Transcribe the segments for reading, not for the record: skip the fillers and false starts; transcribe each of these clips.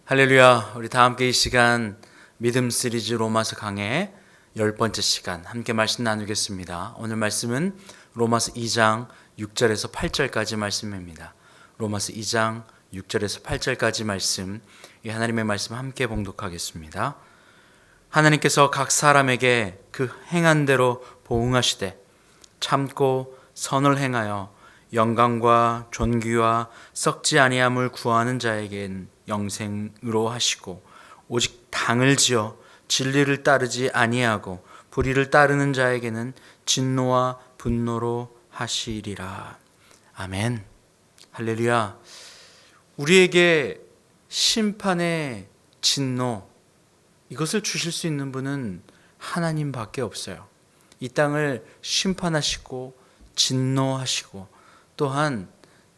할렐루야. 우리 다 함께 이 시간 믿음 시리즈 로마서 강의 10번째 시간 함께 말씀 나누겠습니다. 오늘 말씀은 로마서 2장 6절에서 8절까지 말씀입니다. 로마서 2장 6절에서 8절까지 말씀, 이 하나님의 말씀 함께 봉독하겠습니다. 하나님께서 각 사람에게 그 행한 대로 보응하시되 참고 선을 행하여 영광과 존귀와 썩지 아니함을 구하는 자에겐 영생으로 하시고, 오직 당을 지어 진리를 따르지 아니하고 불의를 따르는 자에게는 진노와 분노로 하시리라. 아멘. 할렐루야. 우리에게 심판의 진노, 이것을 주실 수 있는 분은 하나님밖에 없어요. 이 땅을 심판하시고 진노하시고 또한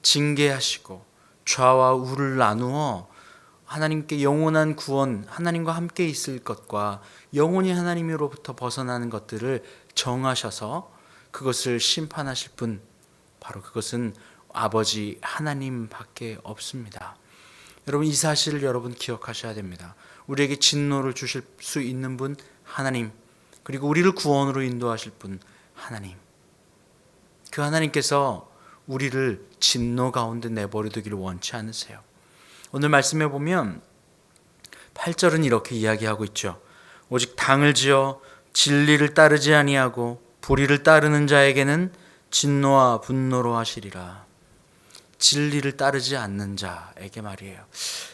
징계하시고 좌와 우를 나누어 하나님께 영원한 구원, 하나님과 함께 있을 것과 영원히 하나님으로부터 벗어나는 것들을 정하셔서 그것을 심판하실 분, 바로 그것은 아버지 하나님밖에 없습니다. 여러분, 이 사실을 여러분 기억하셔야 됩니다. 우리에게 진노를 주실 수 있는 분 하나님, 그리고 우리를 구원으로 인도하실 분 하나님. 그 하나님께서 우리를 진노 가운데 내버려두기를 원치 않으세요. 오늘 말씀해 보면 8절은 이렇게 이야기하고 있죠. 오직 당을 지어 진리를 따르지 아니하고 불의를 따르는 자에게는 진노와 분노로 하시리라. 진리를 따르지 않는 자에게 말이에요.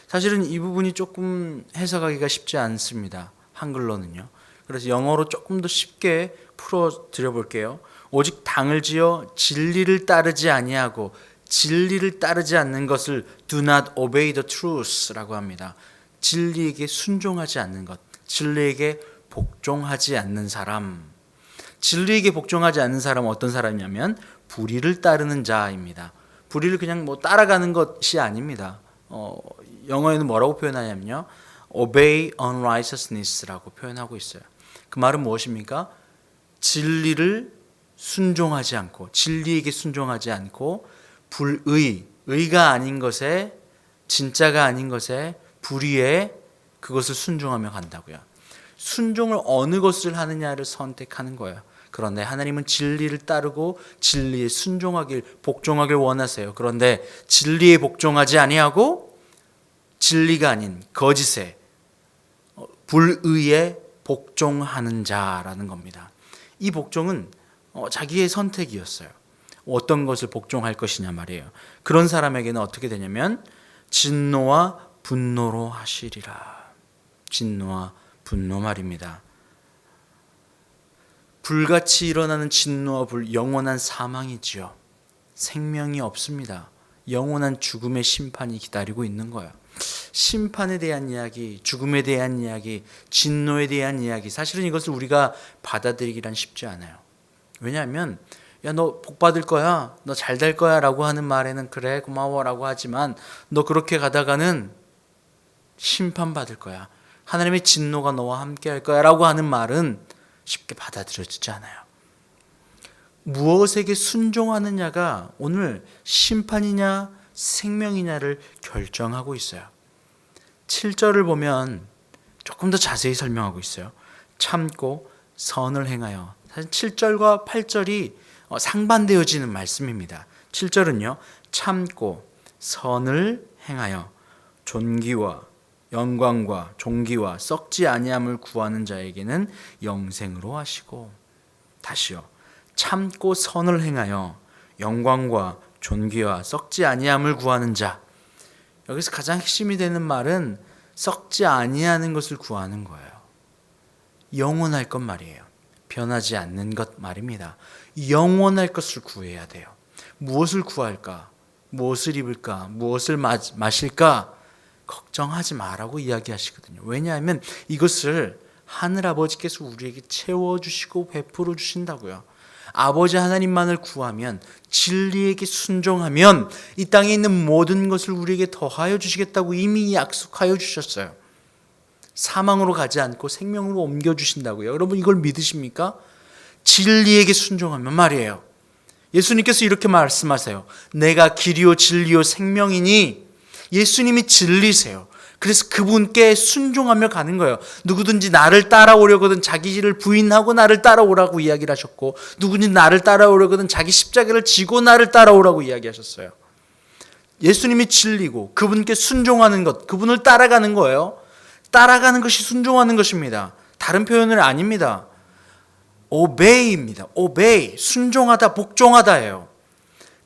사실은 이 부분이 조금 해석하기가 쉽지 않습니다. 한글로는요. 그래서 영어로 조금 더 쉽게 풀어 드려 볼게요. 오직 당을 지어 진리를 따르지 아니하고 진리를 따르지 않는 것을 do not obey the truth라고 합니다. 진리에게 순종하지 않는 것, 진리에게 복종하지 않는 사람. 진리에게 복종하지 않는 사람은 어떤 사람이냐면 불의를 따르는 자입니다. 불의를 그냥 따라가는 것이 아닙니다. 영어에는 뭐라고 표현하냐면요, obey unrighteousness라고 표현하고 있어요. 그 말은 무엇입니까? 진리를 순종하지 않고, 진리에게 순종하지 않고 불의, 의가 아닌 것에, 진짜가 아닌 것에, 불의에 그것을 순종하며 간다고요. 순종을 어느 것을 하느냐를 선택하는 거예요. 그런데 하나님은 진리를 따르고 진리에 순종하길, 복종하길 원하세요. 그런데 진리에 복종하지 아니하고 진리가 아닌 거짓에, 불의에 복종하는 자라는 겁니다. 이 복종은 자기의 선택이었어요. 어떤 것을 복종할 것이냐 말이에요. 그런 사람에게는 어떻게 되냐면 진노와 분노로 하시리라. 진노와 분노 말입니다. 불같이 일어나는 진노와 불, 영원한 사망이지요. 생명이 없습니다. 영원한 죽음의 심판이 기다리고 있는 거예요. 심판에 대한 이야기, 죽음에 대한 이야기, 진노에 대한 이야기, 사실은 이것을 우리가 받아들이기란 쉽지 않아요. 왜냐하면 야, 너 복 받을 거야, 너 잘 될 거야 라고 하는 말에는 그래 고마워 라고 하지만, 너 그렇게 가다가는 심판받을 거야, 하나님의 진노가 너와 함께 할 거야 라고 하는 말은 쉽게 받아들여지지 않아요. 무엇에게 순종하느냐가 오늘 심판이냐 생명이냐를 결정하고 있어요. 7절을 보면 조금 더 자세히 설명하고 있어요. 참고 선을 행하여. 사실 7절과 8절이 상반되어지는 말씀입니다. 7절은요, 참고 선을 행하여 존귀와 영광과 존귀와 썩지 아니함을 구하는 자에게는 영생으로 하시고. 다시요, 참고 선을 행하여 영광과 존귀와 썩지 아니함을 구하는 자. 여기서 가장 핵심이 되는 말은 썩지 아니하는 것을 구하는 거예요. 영원할 것 말이에요. 변하지 않는 것 말입니다. 영원할 것을 구해야 돼요. 무엇을 구할까? 무엇을 입을까? 무엇을 마실까? 걱정하지 마라고 이야기하시거든요. 왜냐하면 이것을 하늘아버지께서 우리에게 채워주시고 베풀어 주신다고요. 아버지 하나님만을 구하면, 진리에게 순종하면 이 땅에 있는 모든 것을 우리에게 더하여 주시겠다고 이미 약속하여 주셨어요. 사망으로 가지 않고 생명으로 옮겨주신다고요. 여러분, 이걸 믿으십니까? 진리에게 순종하면 말이에요. 예수님께서 이렇게 말씀하세요. 내가 길이요 진리요 생명이니. 예수님이 진리세요. 그래서 그분께 순종하며 가는 거예요. 누구든지 나를 따라오려거든 자기를 부인하고 나를 따라오라고 이야기를 하셨고, 누구든지 나를 따라오려거든 자기 십자가를 지고 나를 따라오라고 이야기하셨어요. 예수님이 진리고 그분께 순종하는 것, 그분을 따라가는 거예요. 따라가는 것이 순종하는 것입니다. 다른 표현은 아닙니다. obey입니다. obey, 순종하다, 복종하다예요.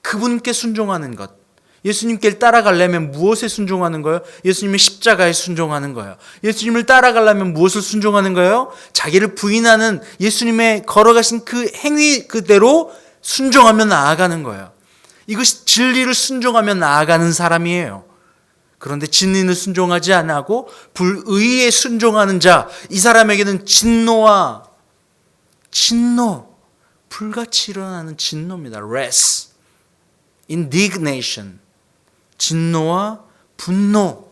그분께 순종하는 것. 예수님께 따라가려면 무엇에 순종하는 거예요? 예수님의 십자가에 순종하는 거예요. 예수님을 따라가려면 무엇을 순종하는 거예요? 자기를 부인하는 예수님의 걸어가신 그 행위 그대로 순종하며 나아가는 거예요. 이것이 진리를 순종하며 나아가는 사람이에요. 그런데 진리는 순종하지 않고 불의에 순종하는 자, 이 사람에게는 진노, 불같이 일어나는 진노입니다. wrath, indignation, 진노와 분노.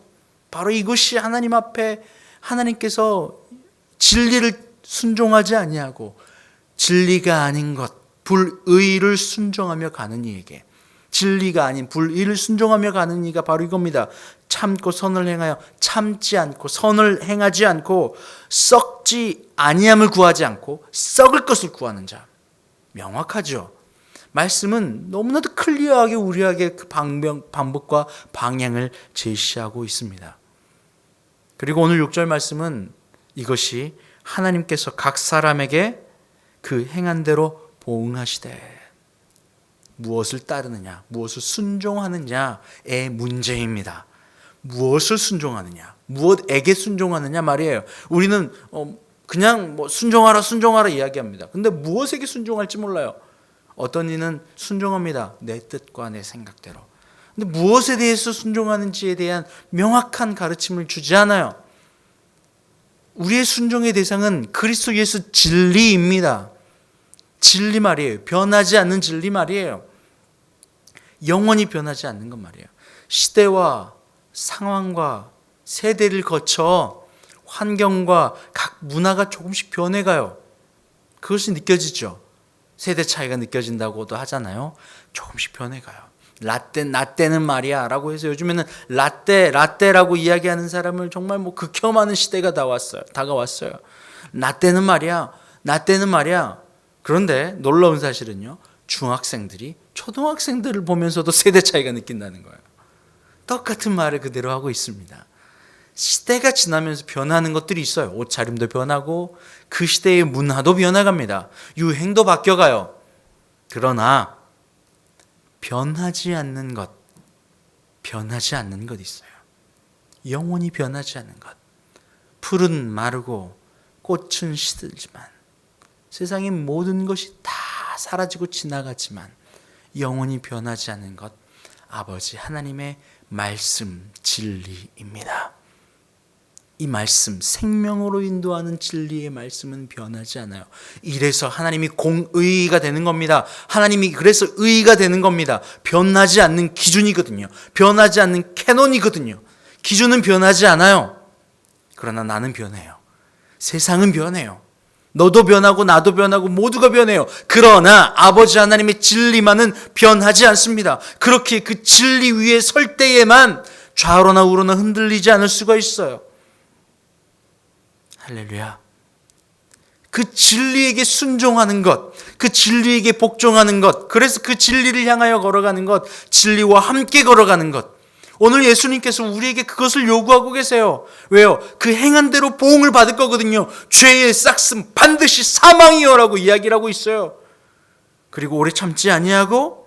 바로 이것이 하나님 앞에 하나님께서 진리를 순종하지 아니하고 진리가 아닌 것, 불의를 순종하며 가는 이에게, 진리가 아닌 불의를 순종하며 가는 이가 바로 이겁니다. 참고 선을 행하여 참지 않고 선을 행하지 않고 썩지 아니함을 구하지 않고 썩을 것을 구하는 자. 명확하죠. 말씀은 너무나도 클리어하게 우리에게 그 방법과 방향을 제시하고 있습니다. 그리고 오늘 6절 말씀은 이것이 하나님께서 각 사람에게 그 행한 대로 보응하시되, 무엇을 따르느냐, 무엇을 순종하느냐의 문제입니다. 무엇을 순종하느냐, 무엇에게 순종하느냐 말이에요. 우리는 그냥 순종하라 이야기합니다. 근데 무엇에게 순종할지 몰라요. 어떤 이는 순종합니다. 내 뜻과 내 생각대로. 근데 무엇에 대해서 순종하는지에 대한 명확한 가르침을 주지 않아요. 우리의 순종의 대상은 그리스도 예수 진리입니다. 진리 말이에요. 변하지 않는 진리 말이에요. 영원히 변하지 않는 것 말이에요. 시대와 상황과 세대를 거쳐 환경과 각 문화가 조금씩 변해가요. 그것이 느껴지죠. 세대 차이가 느껴진다고도 하잖아요. 조금씩 변해가요. 라떼는 말이야 라고 해서 요즘에는 라떼라고 이야기하는 사람을 정말 극혐하는 시대가 다가왔어요. 라떼는 말이야. 그런데 놀라운 사실은요, 중학생들이 초등학생들을 보면서도 세대 차이가 느낀다는 거예요. 똑같은 말을 그대로 하고 있습니다. 시대가 지나면서 변하는 것들이 있어요. 옷차림도 변하고 그 시대의 문화도 변해갑니다. 유행도 바뀌어가요. 그러나 변하지 않는 것 있어요. 영원히 변하지 않는 것. 풀은 마르고 꽃은 시들지만, 세상의 모든 것이 다 사라지고 지나가지만 영원히 변하지 않는 것, 아버지 하나님의 말씀, 진리입니다. 이 말씀, 생명으로 인도하는 진리의 말씀은 변하지 않아요. 이래서 하나님이 공의가 되는 겁니다. 하나님이 그래서 의가 되는 겁니다. 변하지 않는 기준이거든요. 변하지 않는 캐논이거든요. 기준은 변하지 않아요. 그러나 나는 변해요. 세상은 변해요. 너도 변하고 나도 변하고 모두가 변해요. 그러나 아버지 하나님의 진리만은 변하지 않습니다. 그렇게 그 진리 위에 설 때에만 좌로나 우로나 흔들리지 않을 수가 있어요. 할렐루야. 그 진리에게 순종하는 것, 그 진리에게 복종하는 것, 그래서 그 진리를 향하여 걸어가는 것, 진리와 함께 걸어가는 것. 오늘 예수님께서 우리에게 그것을 요구하고 계세요. 왜요? 그 행한 대로 보응을 받을 거거든요. 죄의 싹슨 반드시 사망이여라고 이야기를 하고 있어요. 그리고 오래 참지 아니하고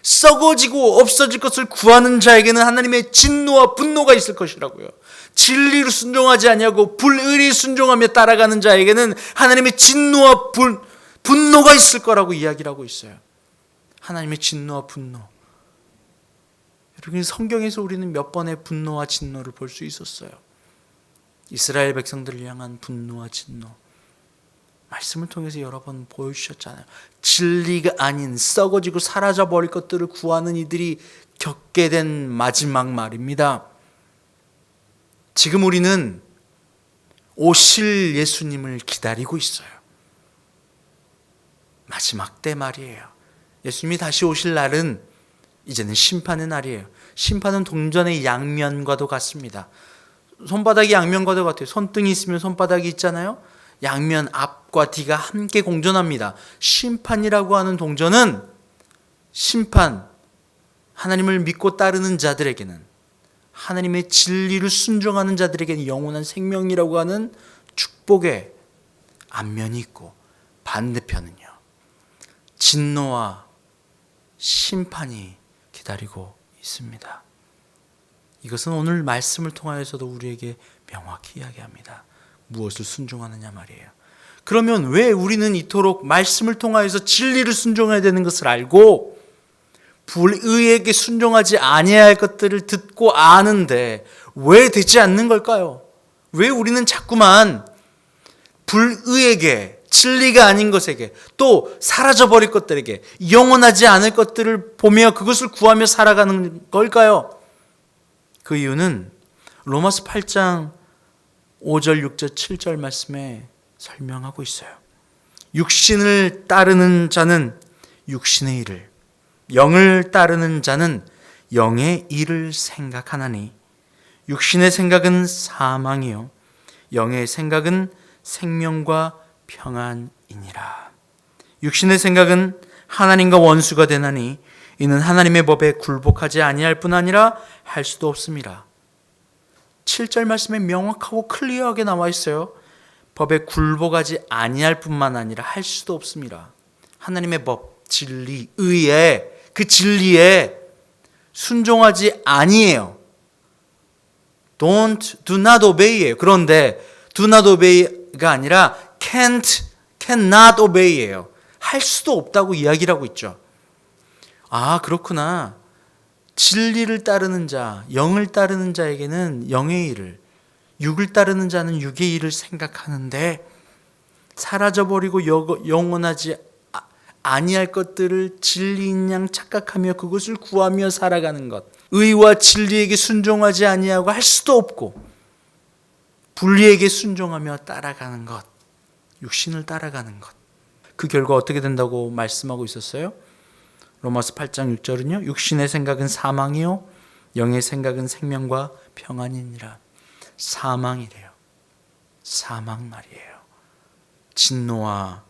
썩어지고 없어질 것을 구하는 자에게는 하나님의 진노와 분노가 있을 것이라고요. 진리를 순종하지 아니하고 불의를 순종하며 따라가는 자에게는 하나님의 진노와 분노가 있을 거라고 이야기를 하고 있어요. 하나님의 진노와 분노. 여러분, 성경에서 우리는 몇 번의 분노와 진노를 볼 수 있었어요. 이스라엘 백성들을 향한 분노와 진노. 말씀을 통해서 여러 번 보여주셨잖아요. 진리가 아닌 썩어지고 사라져버릴 것들을 구하는 이들이 겪게 된 마지막 말입니다. 지금 우리는 오실 예수님을 기다리고 있어요. 마지막 때 말이에요. 예수님이 다시 오실 날은 이제는 심판의 날이에요. 심판은 동전의 양면과도 같습니다. 손바닥이 양면과도 같아요. 손등이 있으면 손바닥이 있잖아요. 양면 앞과 뒤가 함께 공존합니다. 심판이라고 하는 동전은 심판, 하나님을 믿고 따르는 자들에게는, 하나님의 진리를 순종하는 자들에게는 영원한 생명이라고 하는 축복의 앞면이 있고, 반대편은요, 진노와 심판이 기다리고 있습니다. 이것은 오늘 말씀을 통하여서도 우리에게 명확히 이야기합니다. 무엇을 순종하느냐 말이에요. 그러면 왜 우리는 이토록 말씀을 통하여서 진리를 순종해야 되는 것을 알고 불의에게 순종하지 아니할 것들을 듣고 아는데 왜 되지 않는 걸까요? 왜 우리는 자꾸만 불의에게, 진리가 아닌 것에게, 또 사라져버릴 것들에게, 영원하지 않을 것들을 보며 그것을 구하며 살아가는 걸까요? 그 이유는 로마서 8장 5절, 6절, 7절 말씀에 설명하고 있어요. 육신을 따르는 자는 육신의 일을, 영을 따르는 자는 영의 일을 생각하나니 육신의 생각은 사망이요 영의 생각은 생명과 평안이니라. 육신의 생각은 하나님과 원수가 되나니 이는 하나님의 법에 굴복하지 아니할 뿐 아니라 할 수도 없습니다. 7절 말씀에 명확하고 클리어하게 나와 있어요. 법에 굴복하지 아니할 뿐만 아니라 할 수도 없습니다. 하나님의 법, 진리, 의에, 그 진리에 순종하지 아니에요. do not obey예요. 그런데 do not obey가 아니라 cannot obey예요. 할 수도 없다고 이야기를 하고 있죠. 아, 그렇구나. 진리를 따르는 자, 영을 따르는 자에게는 영의 일을, 육을 따르는 자는 육의 일을 생각하는데 사라져버리고 영원하지 아니할 것들을 진리인 양 착각하며 그것을 구하며 살아가는 것, 의와 진리에게 순종하지 아니하고 할 수도 없고 불리에게 순종하며 따라가는 것, 육신을 따라가는 것, 그 결과 어떻게 된다고 말씀하고 있었어요? 로마서 8장 6절은요, 육신의 생각은 사망이요 영의 생각은 생명과 평안이니라. 사망이래요. 사망 말이에요. 진노와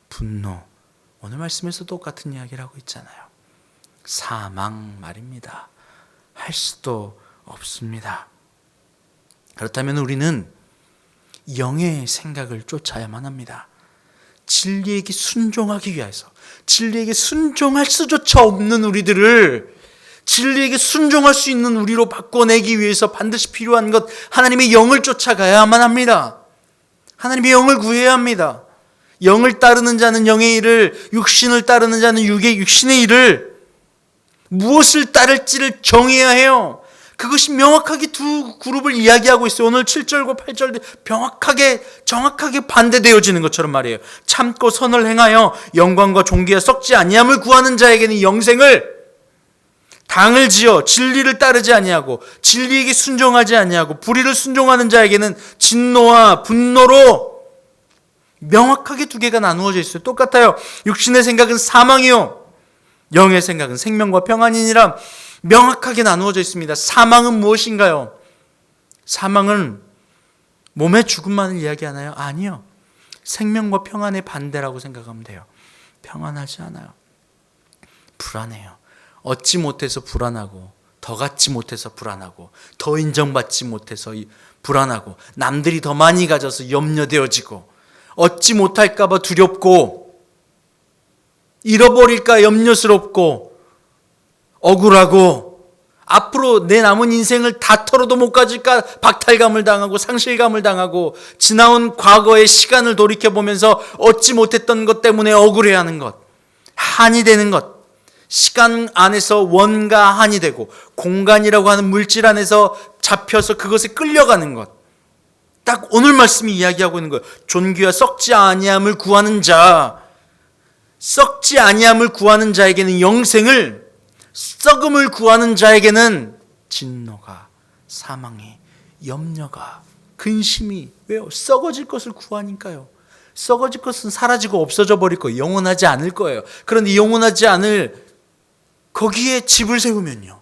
분노, 오늘 말씀에서 똑같은 이야기를 하고 있잖아요. 사망 말입니다. 할 수도 없습니다. 그렇다면 우리는 영의 생각을 쫓아야만 합니다. 진리에게 순종하기 위해서, 진리에게 순종할 수조차 없는 우리들을 진리에게 순종할 수 있는 우리로 바꿔내기 위해서 반드시 필요한 것, 하나님의 영을 쫓아가야만 합니다. 하나님의 영을 구해야 합니다. 영을 따르는 자는 영의 일을, 육신을 따르는 자는 육신의 일을, 무엇을 따를지를 정해야 해요. 그것이 명확하게 두 그룹을 이야기하고 있어요. 오늘 7절과 8절 정확하게 반대되어지는 것처럼 말이에요. 참고 선을 행하여 영광과 존귀와 썩지 아니함을 구하는 자에게는 영생을, 당을 지어 진리를 따르지 아니하고 진리에게 순종하지 아니하고 불의를 순종하는 자에게는 진노와 분노로 명확하게 두 개가 나누어져 있어요. 똑같아요. 육신의 생각은 사망이요 영의 생각은 생명과 평안이니라. 명확하게 나누어져 있습니다. 사망은 무엇인가요? 사망은 몸의 죽음만을 이야기하나요? 아니요. 생명과 평안의 반대라고 생각하면 돼요. 평안하지 않아요. 불안해요. 얻지 못해서 불안하고, 더 갖지 못해서 불안하고, 더 인정받지 못해서 불안하고, 남들이 더 많이 가져서 염려되어지고, 얻지 못할까 봐 두렵고, 잃어버릴까 염려스럽고, 억울하고, 앞으로 내 남은 인생을 다 털어도 못 가질까 박탈감을 당하고 상실감을 당하고, 지나온 과거의 시간을 돌이켜보면서 얻지 못했던 것 때문에 억울해하는 것, 한이 되는 것, 시간 안에서 원과 한이 되고 공간이라고 하는 물질 안에서 잡혀서 그것에 끌려가는 것, 딱 오늘 말씀이 이야기하고 있는 거예요. 존귀와 썩지 아니함을 구하는 자, 썩지 아니함을 구하는 자에게는 영생을, 썩음을 구하는 자에게는 진노가, 사망이, 염려가, 근심이. 왜요? 썩어질 것을 구하니까요. 썩어질 것은 사라지고 없어져 버릴 거예요. 영원하지 않을 거예요. 그런데 영원하지 않을 거기에 집을 세우면요,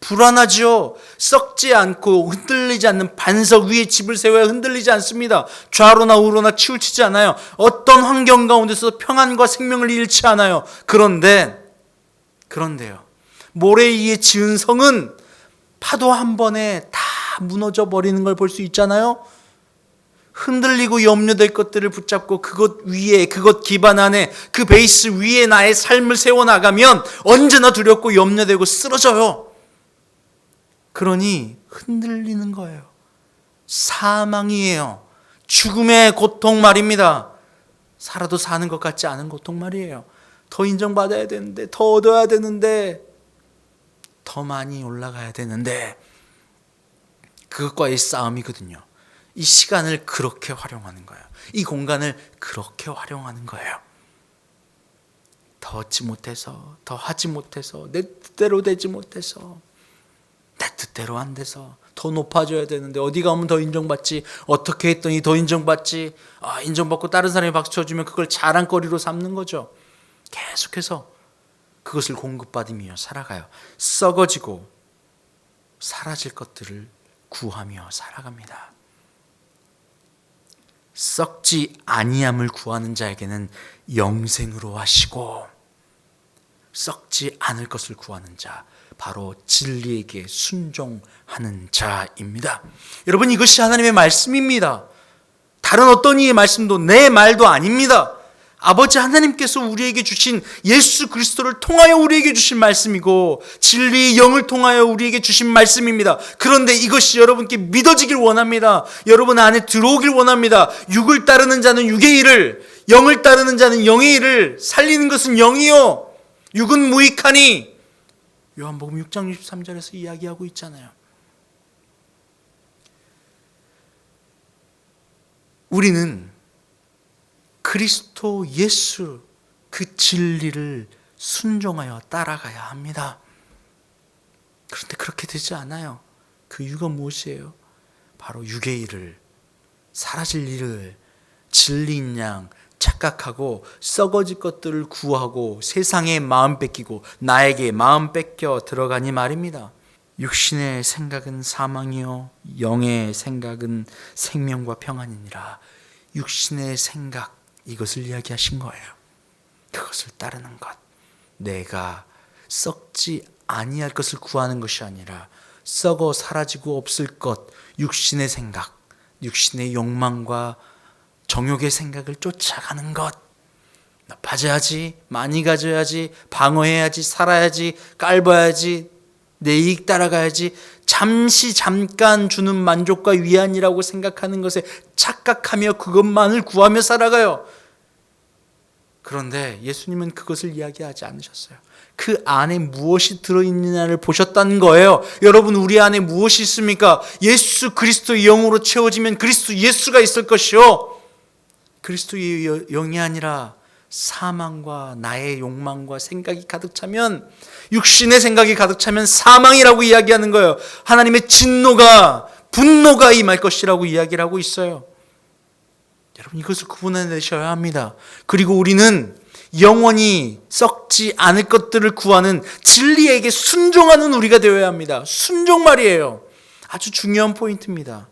불안하죠. 썩지 않고 흔들리지 않는 반석 위에 집을 세워야 흔들리지 않습니다. 좌로나 우로나 치우치지 않아요. 어떤 환경 가운데서 평안과 생명을 잃지 않아요. 그런데요. 모래 위에 지은 성은 파도 한 번에 다 무너져 버리는 걸 볼 수 있잖아요. 흔들리고 염려될 것들을 붙잡고 그것 위에, 그것 기반 안에, 그 베이스 위에 나의 삶을 세워나가면 언제나 두렵고 염려되고 쓰러져요. 그러니 흔들리는 거예요. 사망이에요. 죽음의 고통 말입니다. 살아도 사는 것 같지 않은 고통 말이에요. 더 인정받아야 되는데, 더 얻어야 되는데, 더 많이 올라가야 되는데, 그것과의 싸움이거든요. 이 시간을 그렇게 활용하는 거예요. 이 공간을 그렇게 활용하는 거예요. 더 얻지 못해서, 더 하지 못해서, 내 뜻대로 되지 못해서, 내 뜻대로 안 돼서, 더 높아져야 되는데 어디 가면 더 인정받지, 어떻게 했더니 더 인정받지, 인정받고 다른 사람이 박수 쳐주면 그걸 자랑거리로 삼는 거죠. 계속해서 그것을 공급받으며 살아가요. 썩어지고 사라질 것들을 구하며 살아갑니다. 썩지 아니함을 구하는 자에게는 영생으로 하시고, 썩지 않을 것을 구하는 자, 바로 진리에게 순종하는 자입니다. 여러분, 이것이 하나님의 말씀입니다. 다른 어떤 이의 말씀도 내 말도 아닙니다. 아버지 하나님께서 우리에게 주신 예수 그리스도를 통하여 우리에게 주신 말씀이고, 진리의 영을 통하여 우리에게 주신 말씀입니다. 그런데 이것이 여러분께 믿어지길 원합니다. 여러분 안에 들어오길 원합니다. 육을 따르는 자는 육의 일을, 영을 따르는 자는 영의 일을, 살리는 것은 영이요 육은 무익하니, 요한복음 6장 63절에서 이야기하고 있잖아요. 우리는 그리스도 예수, 그 진리를 순종하여 따라가야 합니다. 그런데 그렇게 되지 않아요. 그 이유가 무엇이에요? 바로 육의 일을, 사라질 일을 진리인 양 착각하고 썩어질 것들을 구하고 세상에 마음 뺏기고 나에게 마음 뺏겨 들어가니 말입니다. 육신의 생각은 사망이요 영의 생각은 생명과 평안이니라. 육신의 생각, 이것을 이야기하신 거예요. 그것을 따르는 것, 내가 썩지 아니할 것을 구하는 것이 아니라 썩어 사라지고 없을 것, 육신의 생각, 육신의 욕망과 정욕의 생각을 쫓아가는 것. 높아져야지, 많이 가져야지, 방어해야지, 살아야지, 깔봐야지, 내 이익 따라가야지, 잠깐 주는 만족과 위안이라고 생각하는 것에 착각하며 그것만을 구하며 살아가요. 그런데 예수님은 그것을 이야기하지 않으셨어요. 그 안에 무엇이 들어있느냐를 보셨다는 거예요. 여러분, 우리 안에 무엇이 있습니까? 예수 그리스도의 영으로 채워지면 그리스도 예수가 있을 것이요, 그리스도의 영이 아니라 사망과 나의 욕망과 생각이 가득 차면, 육신의 생각이 가득 차면 사망이라고 이야기하는 거예요. 하나님의 진노가, 분노가 임할 것이라고 이야기를 하고 있어요. 여러분, 이것을 구분해내셔야 합니다. 그리고 우리는 영원히 썩지 않을 것들을 구하는 진리에게 순종하는 우리가 되어야 합니다. 순종 말이에요. 아주 중요한 포인트입니다.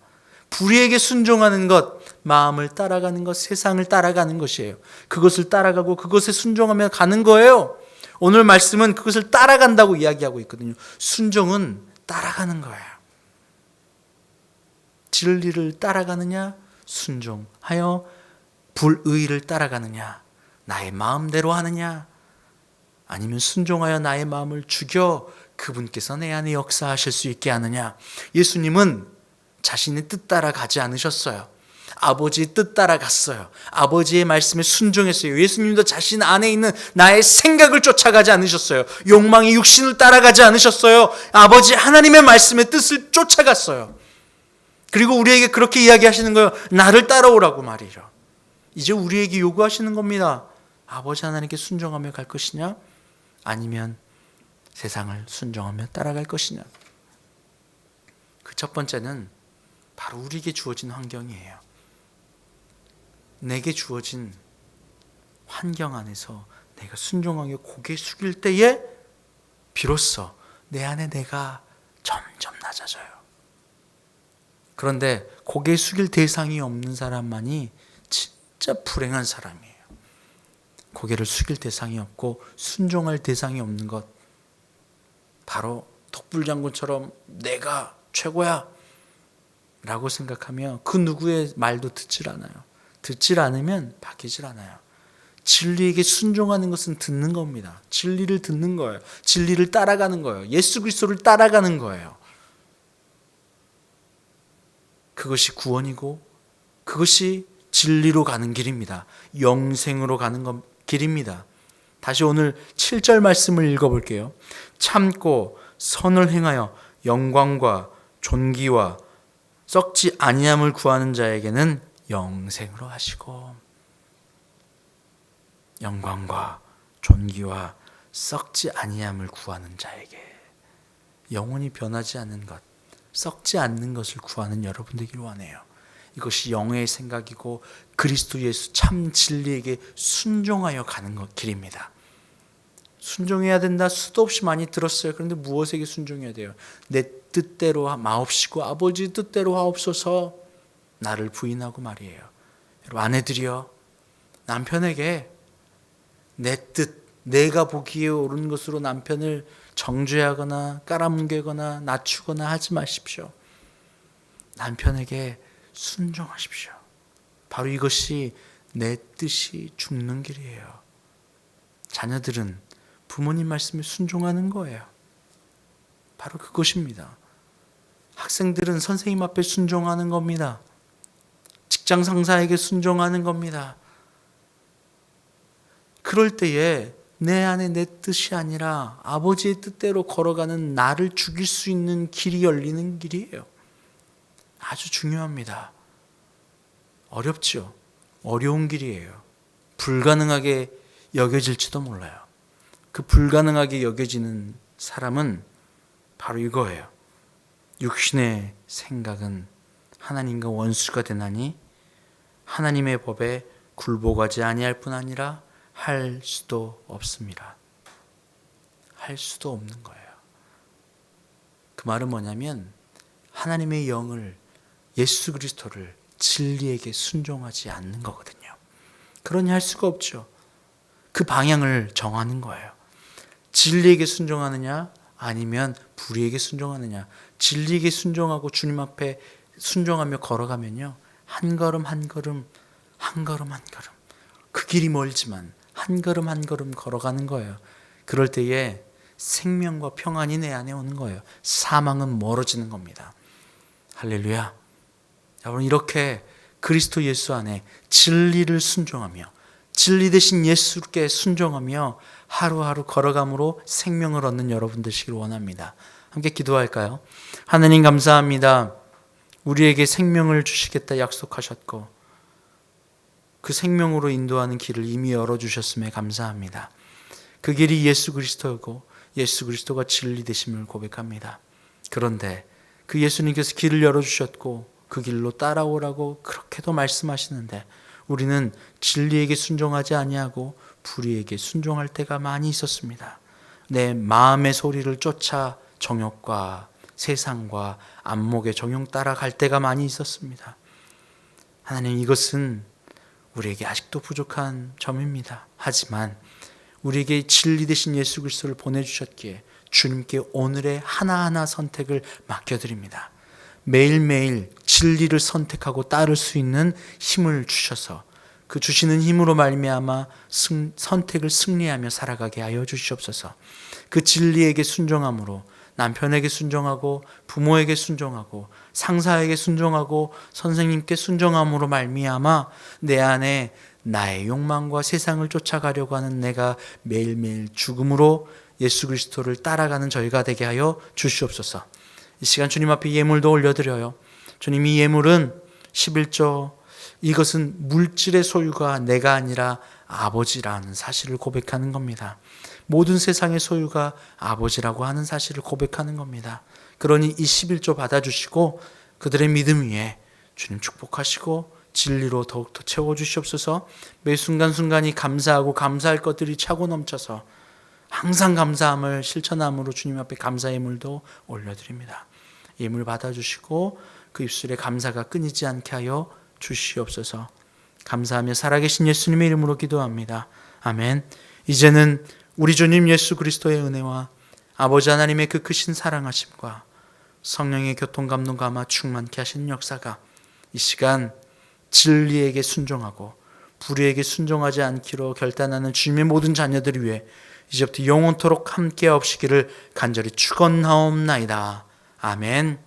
불의에게 순종하는 것, 마음을 따라가는 것, 세상을 따라가는 것이에요. 그것을 따라가고 그것에 순종하며 가는 거예요. 오늘 말씀은 그것을 따라간다고 이야기하고 있거든요. 순종은 따라가는 거예요. 진리를 따라가느냐, 순종하여 불의를 따라가느냐, 나의 마음대로 하느냐, 아니면 순종하여 나의 마음을 죽여 그분께서 내 안에 역사하실 수 있게 하느냐. 예수님은 자신의 뜻 따라 가지 않으셨어요. 아버지의 뜻 따라 갔어요. 아버지의 말씀에 순종했어요. 예수님도 자신 안에 있는 나의 생각을 쫓아가지 않으셨어요. 욕망의 육신을 따라가지 않으셨어요. 아버지 하나님의 말씀의 뜻을 쫓아갔어요. 그리고 우리에게 그렇게 이야기하시는 거예요. 나를 따라오라고 말이죠. 이제 우리에게 요구하시는 겁니다. 아버지 하나님께 순종하며 갈 것이냐, 아니면 세상을 순종하며 따라갈 것이냐. 그 첫 번째는 바로 우리에게 주어진 환경이에요. 내게 주어진 환경 안에서 내가 순종하게 고개 숙일 때에 비로소 내 안에 내가 점점 낮아져요. 그런데 고개 숙일 대상이 없는 사람만이 진짜 불행한 사람이에요. 고개를 숙일 대상이 없고 순종할 대상이 없는 것, 바로 독불장군처럼 내가 최고야 라고 생각하며 그 누구의 말도 듣질 않아요. 듣질 않으면 바뀌질 않아요. 진리에게 순종하는 것은 듣는 겁니다. 진리를 듣는 거예요. 진리를 따라가는 거예요. 예수 그리스도를 따라가는 거예요. 그것이 구원이고 그것이 진리로 가는 길입니다. 영생으로 가는 길입니다. 다시 오늘 7절 말씀을 읽어볼게요. 참고 선을 행하여 영광과 존귀와 썩지 아니함을 구하는 자에게는 영생으로 하시고, 영광과 존귀와 썩지 아니함을 구하는 자에게, 영원히 변하지 않는 것, 썩지 않는 것을 구하는 여러분 되기를 원해요. 이것이 영의 생각이고 그리스도 예수 참 진리에게 순종하여 가는 길입니다. 순종해야 된다 수도 없이 많이 들었어요. 그런데 무엇에게 순종해야 돼요? 내 뜻대로 마옵시고 아버지 뜻대로 하옵소서. 나를 부인하고 말이에요. 여러분, 아내들이여, 남편에게 내 뜻, 내가 보기에 옳은 것으로 남편을 정죄하거나 깔아뭉개거나 낮추거나 하지 마십시오. 남편에게 순종하십시오. 바로 이것이 내 뜻이 죽는 길이에요. 자녀들은 부모님 말씀에 순종하는 거예요. 바로 그것입니다. 학생들은 선생님 앞에 순종하는 겁니다. 직장 상사에게 순종하는 겁니다. 그럴 때에 내 안에 내 뜻이 아니라 아버지의 뜻대로 걸어가는 나를 죽일 수 있는 길이 열리는 길이에요. 아주 중요합니다. 어렵죠. 어려운 길이에요. 불가능하게 여겨질지도 몰라요. 그 불가능하게 여겨지는 사람은 바로 이거예요. 육신의 생각은 하나님과 원수가 되나니 하나님의 법에 굴복하지 아니할 뿐 아니라 할 수도 없습니다. 할 수도 없는 거예요. 그 말은 뭐냐면 하나님의 영을, 예수 그리스도를 진리에게 순종하지 않는 거거든요. 그러니 할 수가 없죠. 그 방향을 정하는 거예요. 진리에게 순종하느냐 아니면 불의에게 순종하느냐. 진리에게 순종하고 주님 앞에 순종하며 걸어가면요, 한 걸음 한 걸음 한 걸음 한 걸음, 그 길이 멀지만 한 걸음 한 걸음 걸어가는 거예요. 그럴 때에 생명과 평안이 내 안에 오는 거예요. 사망은 멀어지는 겁니다. 할렐루야. 여러분, 이렇게 그리스도 예수 안에 진리를 순종하며 진리 대신 예수께 순종하며 하루하루 걸어감으로 생명을 얻는 여러분 되시길 원합니다. 함께 기도할까요? 하나님 감사합니다. 우리에게 생명을 주시겠다 약속하셨고 그 생명으로 인도하는 길을 이미 열어주셨음에 감사합니다. 그 길이 예수 그리스도이고 예수 그리스도가 진리 되심을 고백합니다. 그런데 그 예수님께서 길을 열어주셨고 그 길로 따라오라고 그렇게도 말씀하시는데 우리는 진리에게 순종하지 아니하고 불의에게 순종할 때가 많이 있었습니다. 내 마음의 소리를 쫓아 정욕과 세상과 안목의 정욕 따라갈 때가 많이 있었습니다. 하나님, 이것은 우리에게 아직도 부족한 점입니다. 하지만 우리에게 진리 되신 예수 그리스도를 보내주셨기에 주님께 오늘의 하나하나 선택을 맡겨드립니다. 매일매일 진리를 선택하고 따를 수 있는 힘을 주셔서 그 주시는 힘으로 말미암아 선택을 승리하며 살아가게 하여 주시옵소서. 그 진리에게 순종함으로 남편에게 순종하고 부모에게 순종하고 상사에게 순종하고 선생님께 순종함으로 말미암아 내 안에 나의 욕망과 세상을 쫓아가려고 하는 내가 매일매일 죽음으로 예수 그리스도를 따라가는 저희가 되게 하여 주시옵소서. 이 시간 주님 앞에 예물도 올려드려요. 주님, 이 예물은 11조, 이것은 물질의 소유가 내가 아니라 아버지라는 사실을 고백하는 겁니다. 모든 세상의 소유가 아버지라고 하는 사실을 고백하는 겁니다. 그러니 이 11조 받아주시고 그들의 믿음 위에 주님 축복하시고 진리로 더욱더 채워주시옵소서. 매 순간순간이 감사하고 감사할 것들이 차고 넘쳐서 항상 감사함을 실천함으로 주님 앞에 감사의 예물도 올려드립니다. 예물 받아주시고 그 입술에 감사가 끊이지 않게 하여 주시옵소서. 감사하며 살아계신 예수님의 이름으로 기도합니다. 아멘. 이제는 우리 주님 예수 그리스도의 은혜와 아버지 하나님의 그 크신 사랑하심과 성령의 교통감동 감화 충만케 하시는 역사가 이 시간 진리에게 순종하고 불의에게 순종하지 않기로 결단하는 주님의 모든 자녀들을 위해 이제부터 영원토록 함께 없으기를 간절히 축원하옵나이다. 아멘.